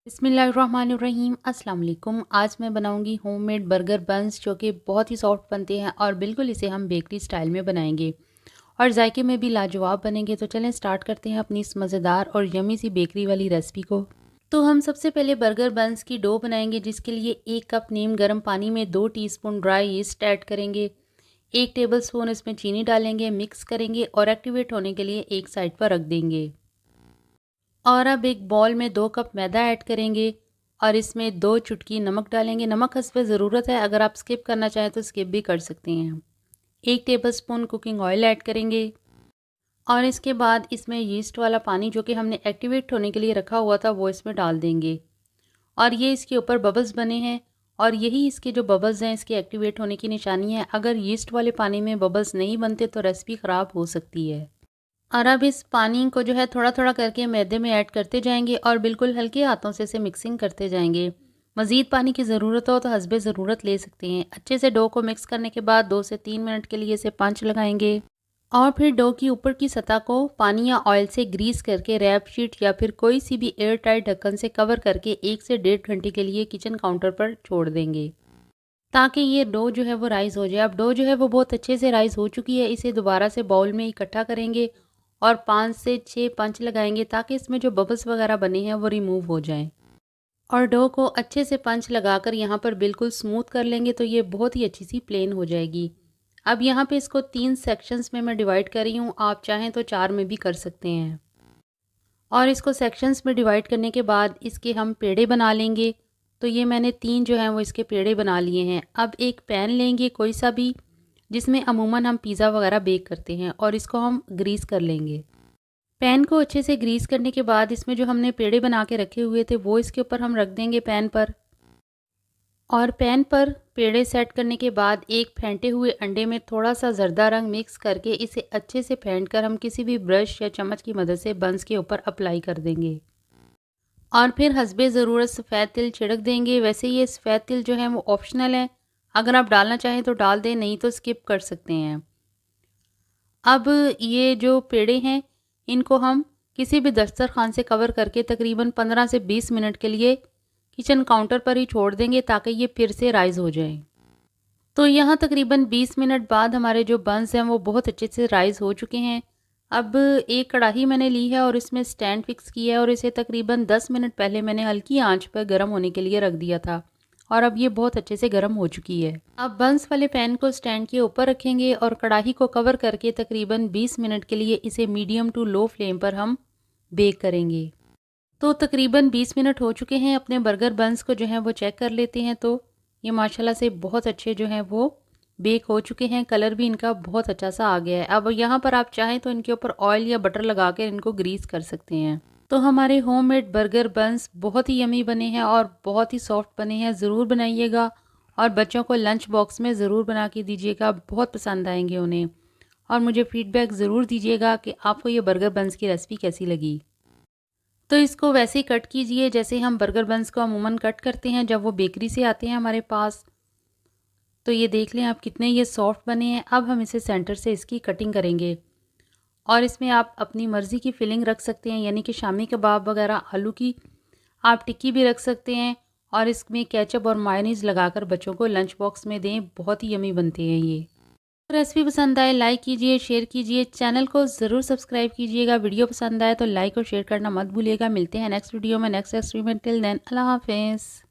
बिस्मिल्लाहिर्रहमानिर्रहीम अस्सलाम वालेकुम। आज मैं बनाऊंगी होममेड बर्गर बन्स जो कि बहुत ही सॉफ्ट बनते हैं और बिल्कुल इसे हम बेकरी स्टाइल में बनाएंगे और जायके में भी लाजवाब बनेंगे। तो चलें स्टार्ट करते हैं अपनी इस मज़ेदार और यमी सी बेकरी वाली रेसिपी को। तो हम सबसे पहले बर्गर बन्स की डो बनाएंगे, जिसके लिए 1 कप नीम गर्म पानी में 2 टीस्पून ड्राई ईस्ट ऐड करेंगे। 1 टेबलस्पून इसमें चीनी डालेंगे, मिक्स करेंगे और एक्टिवेट होने के लिए एक साइड पर रख देंगे। और अब एक बॉल में 2 कप मैदा ऐड करेंगे और इसमें 2 चुटकी नमक डालेंगे। नमक हस्बे ज़रूरत है, अगर आप स्किप करना चाहें तो स्किप भी कर सकते हैं। 1 टेबलस्पून कुकिंग ऑयल ऐड करेंगे और इसके बाद इसमें यीस्ट वाला पानी जो कि हमने एक्टिवेट होने के लिए रखा हुआ था वो इसमें डाल देंगे। और ये इसके ऊपर बबल्स बने हैं और यही इसके जो बबल्स हैं इसके एक्टिवेट होने की निशानी है। अगर यीस्ट वाले पानी में बबल्स नहीं बनते तो रेसिपी ख़राब हो सकती है। और अब इस पानी को जो है थोड़ा थोड़ा करके मैदे में ऐड करते जाएंगे और बिल्कुल हल्के हाथों से इसे मिक्सिंग करते जाएंगे। मज़ीद पानी की ज़रूरत हो तो हस्बे ज़रूरत ले सकते हैं। अच्छे से डो को मिक्स करने के बाद 2 से 3 मिनट के लिए इसे पंच लगाएंगे और फिर डो की ऊपर की सतह को पानी या ऑयल से ग्रीस करके रैप शीट या फिर कोई सी भी एयर टाइट ढक्कन से कवर करके 1 से 1.5 घंटे के लिए किचन काउंटर पर छोड़ देंगे, ताकि ये डो जो है वो राइज़ हो जाए। अब डो जो है वो बहुत अच्छे से राइज़ हो चुकी है। इसे दोबारा से बाउल में इकट्ठा करेंगे और 5 से 6 पंच लगाएंगे, ताकि इसमें जो बबल्स वगैरह बने हैं वो रिमूव हो जाएं। और डो को अच्छे से पंच लगाकर यहाँ पर बिल्कुल स्मूथ कर लेंगे तो ये बहुत ही अच्छी सी प्लेन हो जाएगी। अब यहाँ पे इसको 3 सेक्शंस में मैं डिवाइड कर रही हूँ, आप चाहें तो 4 में भी कर सकते हैं। और इसको सेक्शंस में डिवाइड करने के बाद इसके हम पेड़े बना लेंगे। तो ये मैंने 3 जो हैं वो इसके पेड़े बना लिए हैं। अब एक पैन लेंगे कोई सा भी, जिसमें अमूमन हम पिज़्ज़ा वगैरह बेक करते हैं, और इसको हम ग्रीस कर लेंगे। पैन को अच्छे से ग्रीस करने के बाद इसमें जो हमने पेड़े बना के रखे हुए थे वो इसके ऊपर हम रख देंगे पैन पर। और पैन पर पेड़े सेट करने के बाद एक फेंटे हुए अंडे में थोड़ा सा जर्दा रंग मिक्स करके इसे अच्छे से फेंट कर हम किसी भी ब्रश या चम्मच की मदद से बंस के ऊपर अप्लाई कर देंगे। और फिर हस्बे ज़रूरत सफ़ेद तिल छिड़क देंगे। वैसे ये सफ़ेद तिल जो है वो ऑप्शनल है, अगर आप डालना चाहें तो डाल दें, नहीं तो स्किप कर सकते हैं। अब ये जो पेड़े हैं इनको हम किसी भी दस्तरखान से कवर करके तकरीबन 15 से 20 मिनट के लिए किचन काउंटर पर ही छोड़ देंगे, ताकि ये फिर से राइज़ हो जाएं। तो यहाँ तकरीबन 20 मिनट बाद हमारे जो बन्स हैं वो बहुत अच्छे से राइज़ हो चुके हैं। अब एक कढ़ाई मैंने ली है और इसमें स्टैंड फिक्स किया है और इसे तकरीबन 10 मिनट पहले मैंने हल्की आंच पर गर्म होने के लिए रख दिया था और अब ये बहुत अच्छे से गर्म हो चुकी है। अब बन्स वाले पैन को स्टैंड के ऊपर रखेंगे और कढ़ाई को कवर करके तकरीबन 20 मिनट के लिए इसे मीडियम टू लो फ्लेम पर हम बेक करेंगे। तो तकरीबन 20 मिनट हो चुके हैं। अपने बर्गर बन्स को जो है वो चेक कर लेते हैं। तो ये माशाल्लाह से बहुत अच्छे जो हैं वो बेक हो चुके हैं। कलर भी इनका बहुत अच्छा सा आ गया है। अब यहाँ पर आप चाहें तो इनके ऊपर ऑयल या बटर लगा कर इनको ग्रीस कर सकते हैं। तो हमारे होममेड बर्गर बन्स बहुत ही यमी बने हैं और बहुत ही सॉफ्ट बने हैं। ज़रूर बनाइएगा और बच्चों को लंच बॉक्स में ज़रूर बना के दीजिएगा, बहुत पसंद आएंगे उन्हें। और मुझे फ़ीडबैक ज़रूर दीजिएगा कि आपको ये बर्गर बन्स की रेसिपी कैसी लगी। तो इसको वैसे ही कट कीजिए जैसे हम बर्गर बन्स को अमूमन कट करते हैं जब वो बेकरी से आते हैं हमारे पास। तो ये देख लें आप कितने ये सॉफ्ट बने हैं। अब हम इसे सेंटर से इसकी कटिंग करेंगे और इसमें आप अपनी मर्ज़ी की फिलिंग रख सकते हैं, यानी कि शामी कबाब वगैरह, आलू की आप टिक्की भी रख सकते हैं और इसमें केचप और मायोनीज़ लगाकर बच्चों को लंच बॉक्स में दें। बहुत ही यमी बनते हैं ये। रेसिपी पसंद आए लाइक कीजिए, शेयर कीजिए, चैनल को ज़रूर सब्सक्राइब कीजिएगा। वीडियो पसंद आए तो लाइक और शेयर करना मत भूलिएगा। मिलते हैं नेक्स्ट वीडियो में नेक्स्ट एक्सपेरिमेंट। टिल देन अल्लाह हाफिज़।